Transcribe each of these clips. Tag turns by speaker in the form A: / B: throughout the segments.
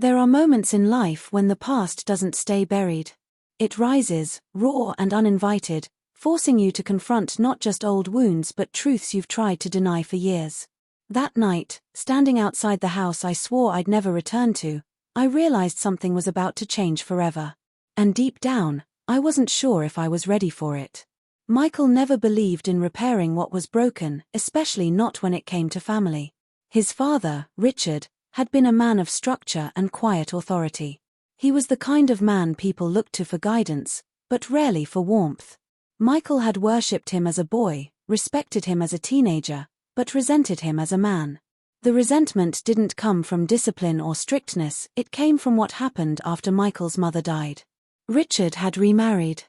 A: There are moments in life when the past doesn't stay buried. It rises, raw and uninvited, forcing you to confront not just old wounds but truths you've tried to deny for years. That night, standing outside the house I swore I'd never return to, I realized something was about to change forever. And deep down, I wasn't sure if I was ready for it. Michael never believed in repairing what was broken, especially not when it came to family. His father, Richard, had been a man of structure and quiet authority. He was the kind of man people looked to for guidance, but rarely for warmth. Michael had worshipped him as a boy, respected him as a teenager, but resented him as a man. The resentment didn't come from discipline or strictness, it came from what happened after Michael's mother died. Richard had remarried.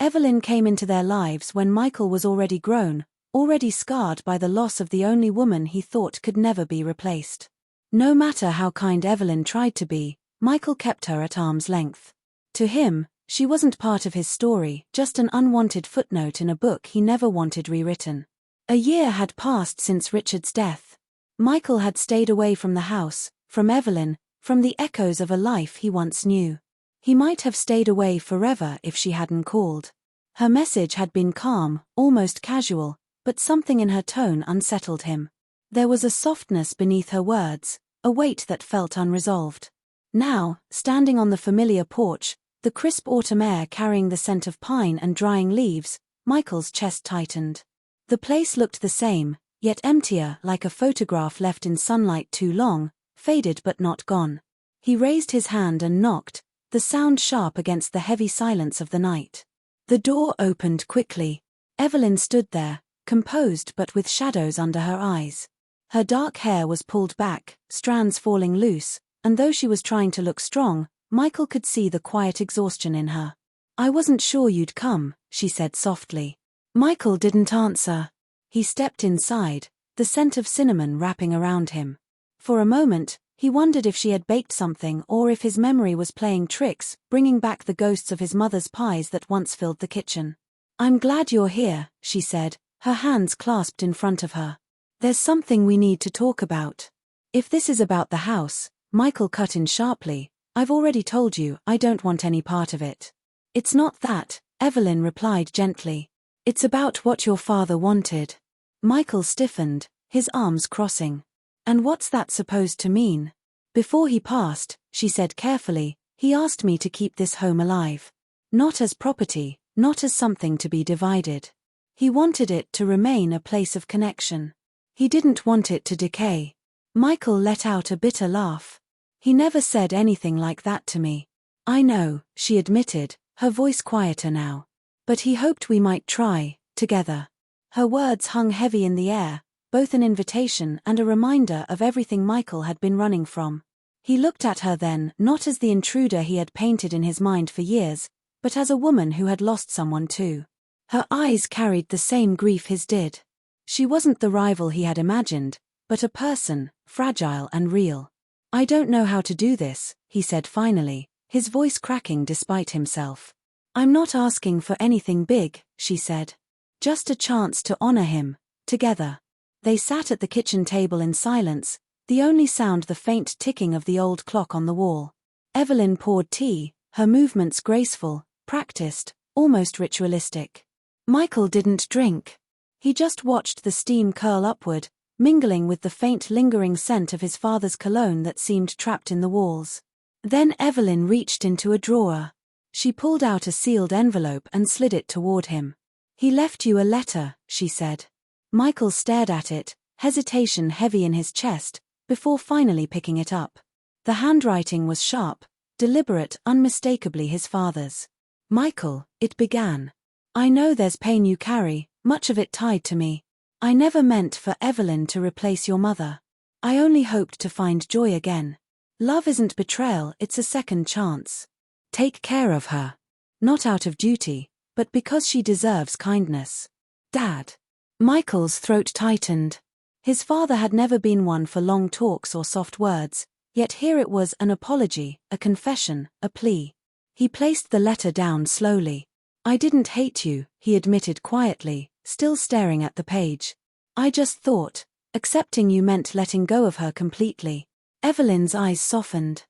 A: Evelyn came into their lives when Michael was already grown, already scarred by the loss of the only woman he thought could never be replaced. No matter how kind Evelyn tried to be, Michael kept her at arm's length. To him, she wasn't part of his story, just an unwanted footnote in a book he never wanted rewritten. A year had passed since Richard's death. Michael had stayed away from the house, from Evelyn, from the echoes of a life he once knew. He might have stayed away forever if she hadn't called. Her message had been calm, almost casual, but something in her tone unsettled him. There was a softness beneath her words, a weight that felt unresolved. Now, standing on the familiar porch, the crisp autumn air carrying the scent of pine and drying leaves, Michael's chest tightened. The place looked the same, yet emptier, like a photograph left in sunlight too long, faded but not gone. He raised his hand and knocked, the sound sharp against the heavy silence of the night. The door opened quickly. Evelyn stood there, composed but with shadows under her eyes. Her dark hair was pulled back, strands falling loose, and though she was trying to look strong, Michael could see the quiet exhaustion in her. "I wasn't sure you'd come," she said softly. Michael didn't answer. He stepped inside, the scent of cinnamon wrapping around him. For a moment, he wondered if she had baked something or if his memory was playing tricks, bringing back the ghosts of his mother's pies that once filled the kitchen. "I'm glad you're here," she said, her hands clasped in front of her. "There's something we need to talk about." "If this is about the house," Michael cut in sharply, "I've already told you I don't want any part of it." "It's not that," Evelyn replied gently. "It's about what your father wanted." Michael stiffened, his arms crossing. "And what's that supposed to mean?" "Before he passed," she said carefully, "he asked me to keep this home alive. Not as property, not as something to be divided. He wanted it to remain a place of connection. He didn't want it to decay." Michael let out a bitter laugh. "He never said anything like that to me." "I know," she admitted, her voice quieter now. "But he hoped we might try, together." Her words hung heavy in the air, both an invitation and a reminder of everything Michael had been running from. He looked at her then, not as the intruder he had painted in his mind for years, but as a woman who had lost someone too. Her eyes carried the same grief his did. She wasn't the rival he had imagined, but a person, fragile and real. "I don't know how to do this," he said finally, his voice cracking despite himself. "I'm not asking for anything big," she said. "Just a chance to honor him, together." They sat at the kitchen table in silence, the only sound the faint ticking of the old clock on the wall. Evelyn poured tea, her movements graceful, practiced, almost ritualistic. Michael didn't drink. He just watched the steam curl upward, mingling with the faint lingering scent of his father's cologne that seemed trapped in the walls. Then Evelyn reached into a drawer. She pulled out a sealed envelope and slid it toward him. "He left you a letter," she said. Michael stared at it, hesitation heavy in his chest, before finally picking it up. The handwriting was sharp, deliberate, unmistakably his father's. "Michael," it began. "I know there's pain you carry, much of it tied to me. I never meant for Evelyn to replace your mother. I only hoped to find joy again. Love isn't betrayal, it's a second chance. Take care of her. Not out of duty, but because she deserves kindness. Dad." Michael's throat tightened. His father had never been one for long talks or soft words, yet here it was, an apology, a confession, a plea. He placed the letter down slowly. "I didn't hate you," he admitted quietly, still staring at the page. "I just thought, accepting you meant letting go of her completely." Evelyn's eyes softened.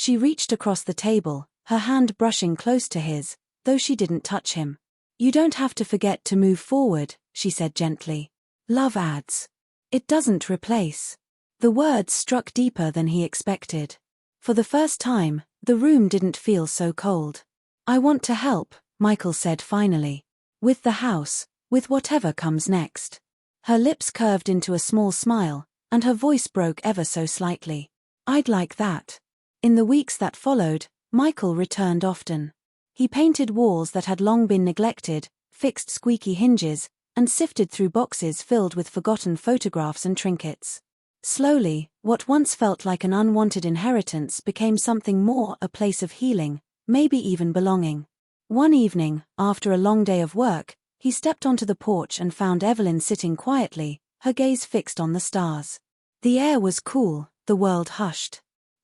A: She reached across the table, her hand brushing close to his, though she didn't touch him. You don't have to forget to move forward, she said gently. Love adds. It doesn't replace. The words struck deeper than he expected. For the first time, the room didn't feel so cold. I want to help, Michael said finally. With the house, with whatever comes next. Her lips curved into a small smile, and her voice broke ever so slightly. I'd like that. In the weeks that followed, Michael returned often. He painted walls that had long been neglected, fixed squeaky hinges, and sifted through boxes filled with forgotten photographs and trinkets. Slowly, what once felt like an unwanted inheritance became something more, a place of healing, maybe even belonging. One evening, after a long day of work, he stepped onto the porch and found Evelyn sitting quietly, her gaze fixed on the stars. The air was cool, the world hushed.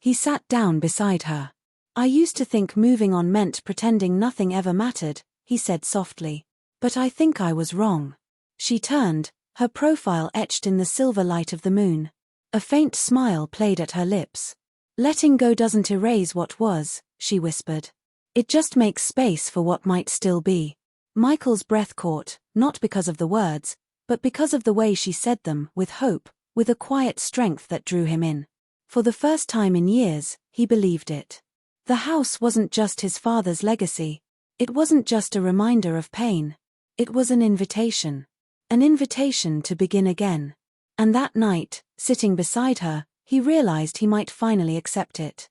A: He sat down beside her. I used to think moving on meant pretending nothing ever mattered, he said softly. But I think I was wrong. She turned, her profile etched in the silver light of the moon. A faint smile played at her lips. Letting go doesn't erase what was, she whispered. It just makes space for what might still be. Michael's breath caught, not because of the words, but because of the way she said them, with hope, with a quiet strength that drew him in. For the first time in years, he believed it. The house wasn't just his father's legacy. It wasn't just a reminder of pain. It was an invitation. An invitation to begin again. And that night, sitting beside her, he realized he might finally accept it.